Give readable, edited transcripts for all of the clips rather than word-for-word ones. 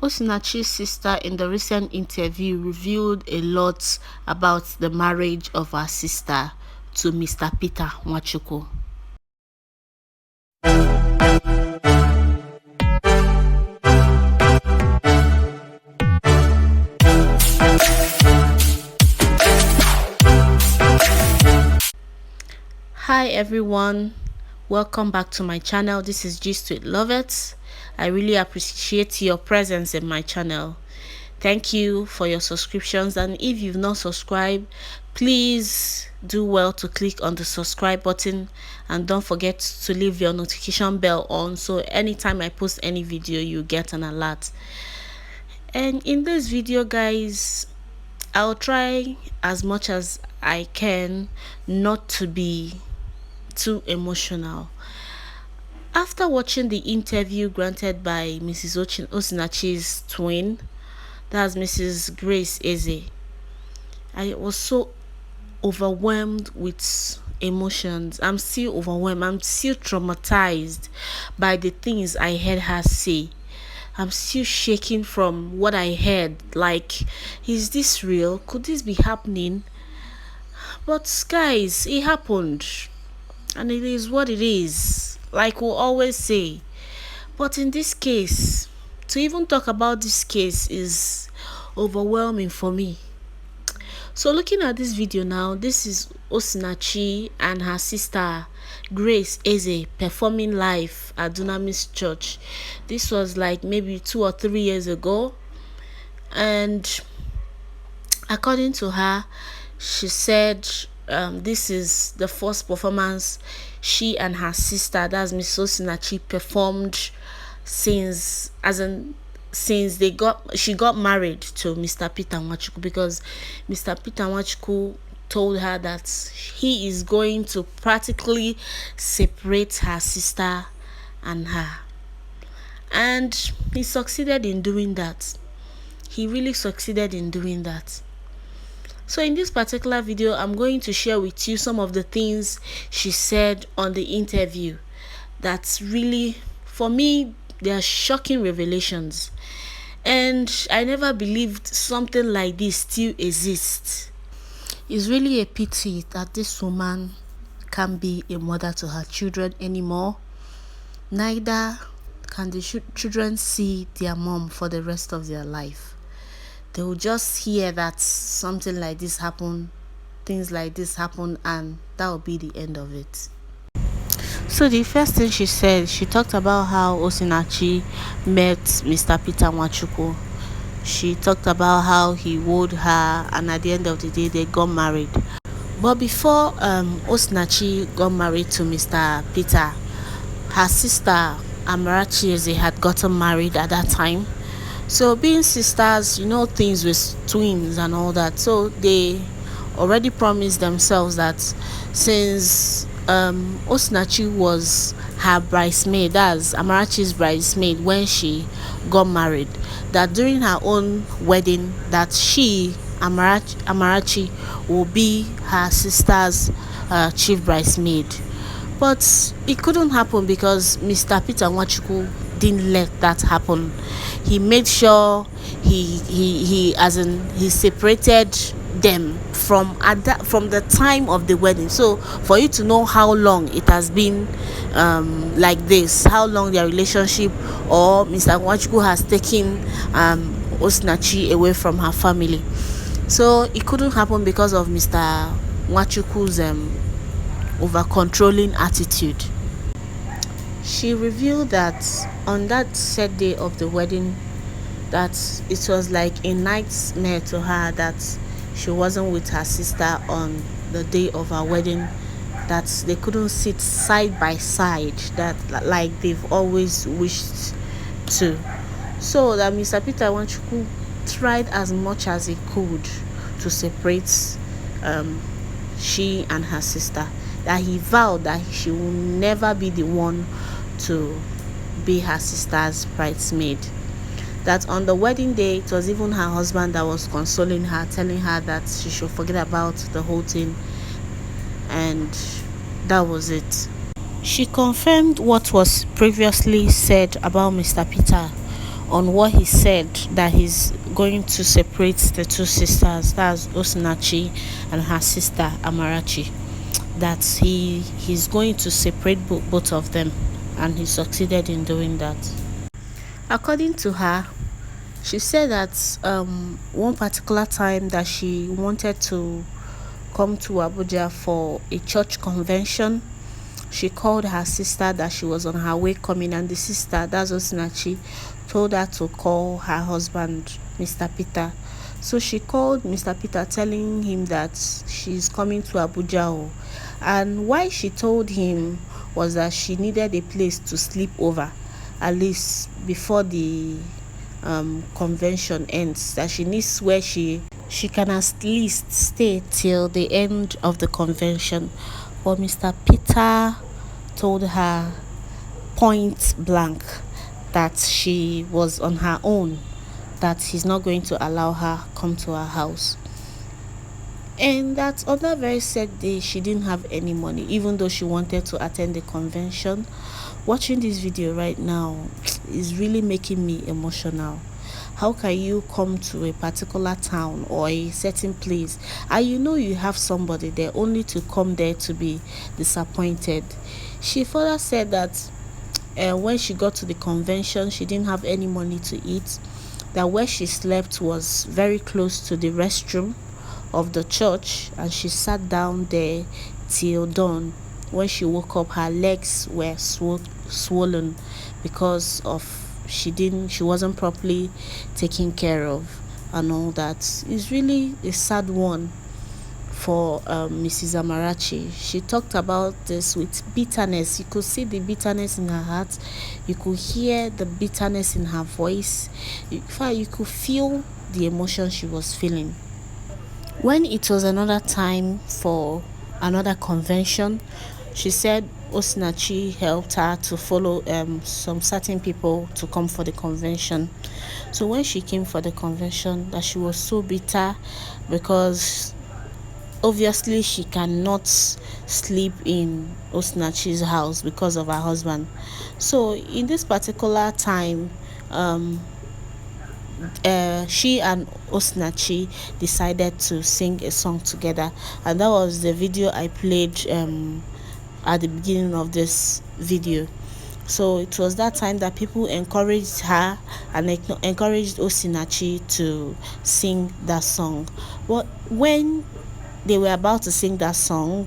Osinachi's sister in the recent interview revealed a lot about the marriage of her sister to Mr. Peter Nwachukwu. Hi everyone, welcome back to my channel. This is Gist with Lovett. I really appreciate your presence in my channel. Thank you for your subscriptions, and if you've not subscribed, please do well to click on the subscribe button, and don't forget to leave your notification bell on so anytime I post any video you get an alert. And in this video guys, I'll try as much as I can not to be too emotional. After watching the interview granted by Mrs. Osinachi's twin, that's Mrs. Grace Eze, I was so overwhelmed with emotions. I'm still overwhelmed. I'm still traumatized by the things I heard her say. I'm still shaking from what I heard. Like, is this real? Could this be happening? But guys, it happened. And it is what it is, like we always say. But in this case, to even talk about this case is overwhelming for me. So looking at this video now, this is Osinachi and her sister Grace Eze performing live at Dunamis Church. This was like maybe 2 or 3 years ago, and according to her, she said this is the first performance she and her sister, that's Miss Osinachi, performed since she got married to Mr. Peter Nwachukwu, because Mr. Peter Nwachukwu told her that he is going to practically separate her sister and her, and he succeeded in doing that. He really succeeded in doing that. So in this particular video, I'm going to share with you some of the things she said on the interview that's really, for me, they are shocking revelations. And I never believed something like this still exists. It's really a pity that this woman can't be a mother to her children anymore. Neither can the children see their mom for the rest of their life. They will just hear that something like this happened, things like this happen, and that will be the end of it. So the first thing she said, she talked about how Osinachi met Mr. Peter Nwachukwu. She talked about how he wooed her, and at the end of the day they got married. But before Osinachi got married to Mr. Peter, her sister Amarachi Eze had gotten married at that time. So being sisters, you know, things with twins and all that, so they already promised themselves that since Osinachi was her bridesmaid, that's Amarachi's bridesmaid when she got married, that during her own wedding, that she, Amarachi, will be her sister's chief bridesmaid. But it couldn't happen because Mr. Peter Nwachukwu didn't let that happen. He made sure he separated them from the time of the wedding. So for you to know how long it has been like this, how long their relationship, or Mr. Nwachukwu has taken Osinachi away from her family. So it couldn't happen because of Mr. Nwachukwu's over controlling attitude. She revealed that on that set day of the wedding, that it was like a nightmare to her that she wasn't with her sister on the day of her wedding, that they couldn't sit side by side, that like they've always wished to. So that Mr. Peter Nwachukwu tried as much as he could to separate she and her sister, that he vowed that she will never be the one to be her sister's bridesmaid. That on the wedding day, it was even her husband that was consoling her, telling her that she should forget about the whole thing, and that was it. She confirmed what was previously said about Mr. Peter on what he said, that he's going to separate the two sisters, that's Osinachi and her sister Amarachi, that he's going to separate both of them, and he succeeded in doing that. According to her, she said that one particular time that she wanted to come to Abuja for a church convention, she called her sister that she was on her way coming, and the sister, that's Osinachi, told her to call her husband, Mr. Peter. So she called Mr. Peter, telling him that she's coming to Abuja. And why she told him was that she needed a place to sleep over, at least before the convention ends, that she needs where she can at least stay till the end of the convention. But Mr. Peter told her point blank that she was on her own, that he's not going to allow her come to her house. And that on that very sad day, she didn't have any money, even though she wanted to attend the convention. Watching this video right now is really making me emotional. How can you come to a particular town or a certain place and you have somebody there, only to come there to be disappointed? She further said that when she got to the convention, she didn't have any money to eat, that where she slept was very close to the restroom of the church, and she sat down there till dawn. When she woke up, her legs were swollen because of she wasn't properly taken care of and all that. It's really a sad one for Mrs. Amarachi. She talked about this with bitterness. You could see the bitterness in her heart, you could hear the bitterness in her voice. In fact, you could feel the emotion she was feeling. When it was another time for another convention, she said Osinachi helped her to follow some certain people to come for the convention. So when she came for the convention, that she was so bitter because obviously she cannot sleep in Osinachi's house because of her husband. So in this particular time, she and Osinachi decided to sing a song together, and that was the video I played at the beginning of this video. So it was that time that people encouraged her and encouraged Osinachi to sing that song. But when they were about to sing that song,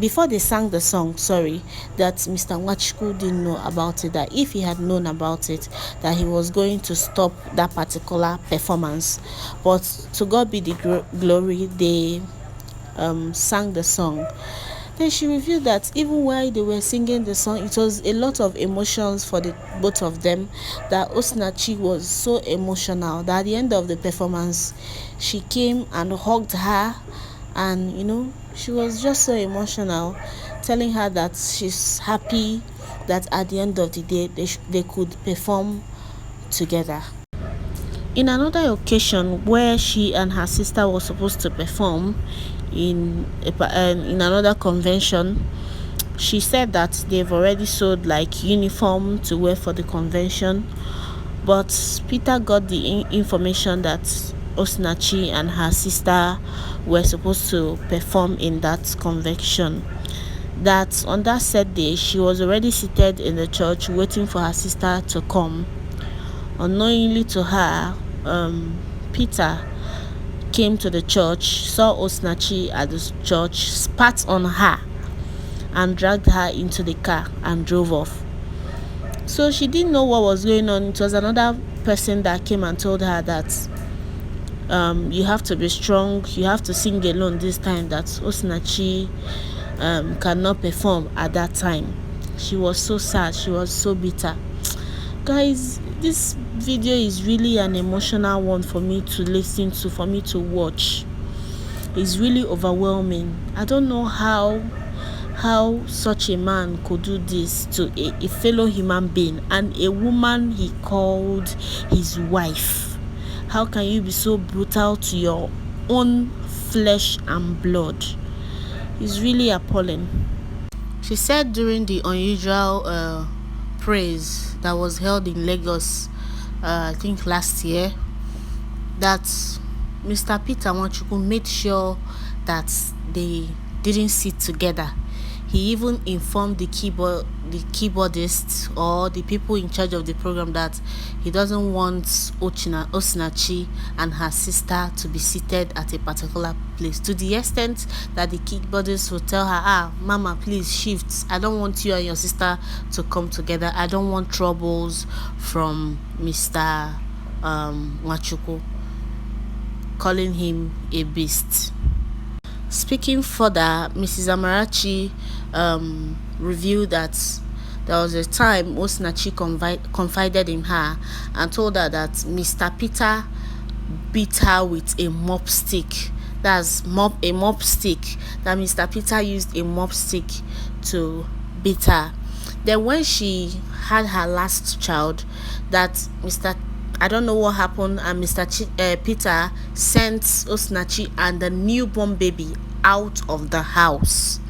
before they sang the song, that Mr. Nwachukwu didn't know about it, that if he had known about it, that he was going to stop that particular performance. But to God be the glory, they sang the song. Then she revealed that even while they were singing the song, it was a lot of emotions for the both of them, that Osinachi was so emotional that at the end of the performance, she came and hugged her, and she was just so emotional, telling her that she's happy that at the end of the day they could perform together. In another occasion where she and her sister were supposed to perform in another convention, she said that they've already sold like uniform to wear for the convention, but Peter got the information that Osinachi and her sister were supposed to perform in that convention. That on that said day, she was already seated in the church waiting for her sister to come. Unknowingly to her, Peter came to the church, saw Osinachi at the church, spat on her and dragged her into the car and drove off. So she didn't know what was going on. It was another person that came and told her that you have to be strong, you have to sing alone this time, that Osinachi cannot perform at that time. She was so sad, she was so bitter. Guys, this video is really an emotional one for me to listen to, for me to watch. It's really overwhelming. I don't know how such a man could do this to a fellow human being, and a woman he called his wife. How can you be so brutal to your own flesh and blood? It's really appalling. She said during the unusual praise that was held in Lagos, I think last year, that Mr. Peter Nwachukwu made sure that they didn't sit together. He even informed the keyboardists or the people in charge of the program that he doesn't want Osinachi and her sister to be seated at a particular place, to the extent that the keyboardists will tell her, Mama, please shift. I don't want you and your sister to come together. I don't want troubles from Mr. Nwachukwu, calling him a beast. Speaking further, Mrs. Amarachi revealed that there was a time Osinachi confided in her and told her that Mr. Peter beat her with a mop stick. That's a mop stick. That Mr. Peter used a mop stick to beat her. Then when she had her last child, that I don't know what happened, and Mr. Peter sent Osinachi and the newborn baby out of the house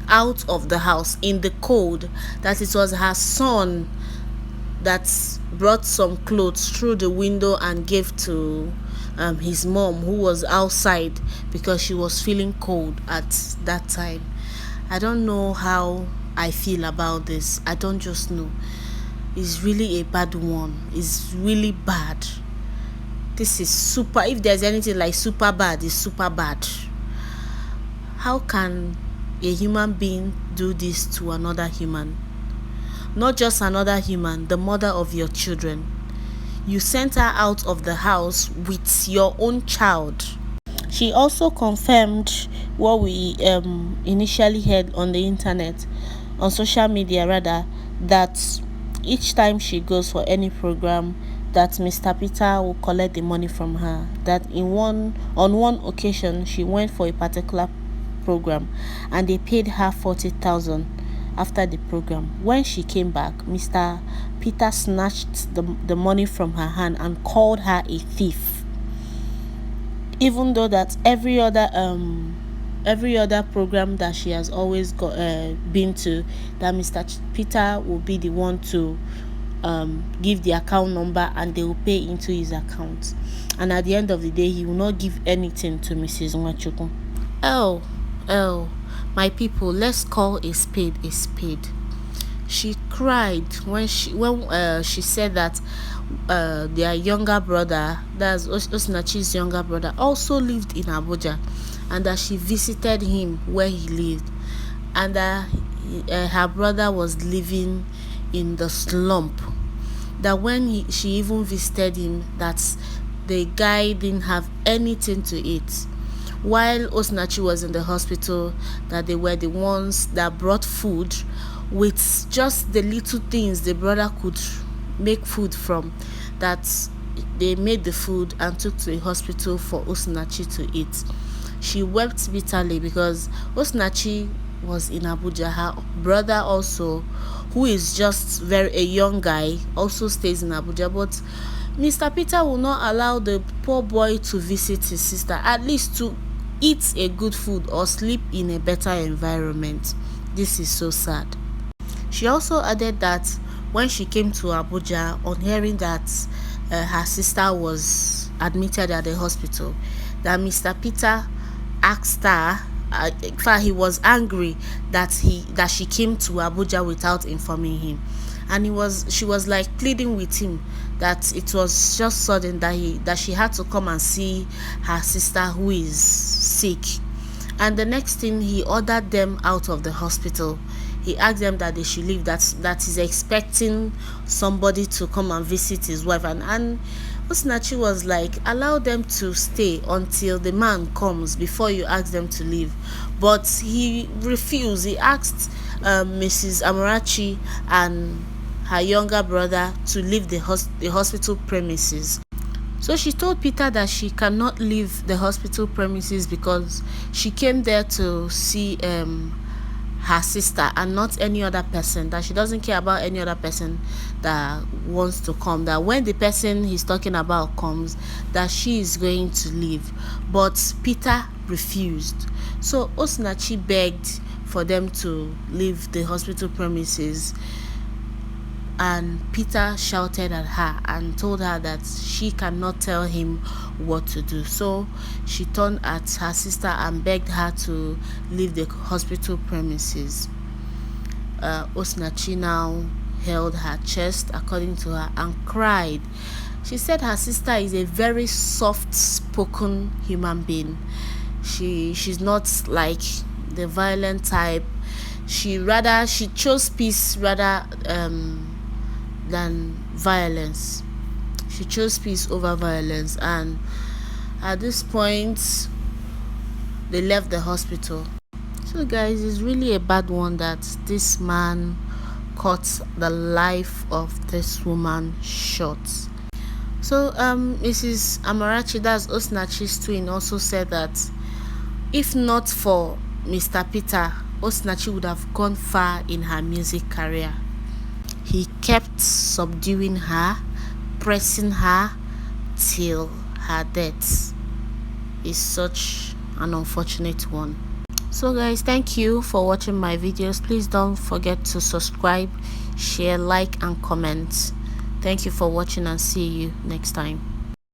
in the code that it was her son that brought some clothes through the window and gave to his mom, who was outside because she was feeling cold at that time. I don't know how I feel about this. I don't just know. It's really a bad one. It's really bad. This is super. If there's anything like super bad, it's super bad. How can a human being do this to another human? Not just another human, the mother of your children. You sent her out of the house with your own child. She also confirmed what we initially heard on the internet, on social media rather, that each time she goes for any program, that Mr. Peter will collect the money from her. That on one occasion she went for a particular program and they paid her 40,000 after the program. When she came back, Mr. Peter snatched the money from her hand and called her a thief. Even though that every other program that she has always been to, that Mr. Peter will be the one to give the account number and they will pay into his account, and at the end of the day he will not give anything to Mrs. Nwachukwu. My people, let's call a spade a spade. She cried when she said that their younger brother, that's Osinachi's younger brother, also lived in Abuja, and that she visited him where he lived, and that her brother was living in the slump. That when she even visited him, that the guy didn't have anything to eat. While Osinachi was in the hospital, that they were the ones that brought food with just the little things the brother could make food from, that they made the food and took to the hospital for Osinachi to eat. She wept bitterly because Osinachi was in Abuja. Her brother also, who is just a young guy, also stays in Abuja, but Mr. Peter will not allow the poor boy to visit his sister, at least to eat a good food or sleep in a better environment. This is so sad. She also added that when she came to Abuja, on hearing that her sister was admitted at the hospital, that Mr. Peter asked her, in fact he was angry that she came to Abuja without informing him, and she was like pleading with him that it was just sudden that she had to come and see her sister who is sick. And the next thing, he ordered them out of the hospital. He asked them that they should leave, that he's expecting somebody to come and visit his wife, and Osinachi was like, allow them to stay until the man comes before you ask them to leave. But he refused. He asked Mrs. Amarachi and her younger brother to leave the hospital premises. So she told Peter that she cannot leave the hospital premises because she came there to see her sister and not any other person, that she doesn't care about any other person that wants to come, that when the person he's talking about comes, that she is going to leave. But Peter refused. So Osinachi begged for them to leave the hospital premises. and Peter shouted at her and told her that she cannot tell him what to do. So she turned at her sister and begged her to leave the hospital premises. Osinachi now held her chest, according to her, and cried. She said her sister is a very soft-spoken human being. She's not like the violent type. She chose peace rather than violence. She chose peace over violence, and at this point they left the hospital. So guys, it's really a bad one that this man cut the life of this woman short. So Mrs. Amarachi, that's Osinachi's twin, also said that if not for Mr. Peter, Osinachi would have gone far in her music career. He kept subduing her, pressing her till her death. Is such an unfortunate one. So guys, thank you for watching my videos. Please don't forget to subscribe, share, like and comment. Thank you for watching, and see you next time.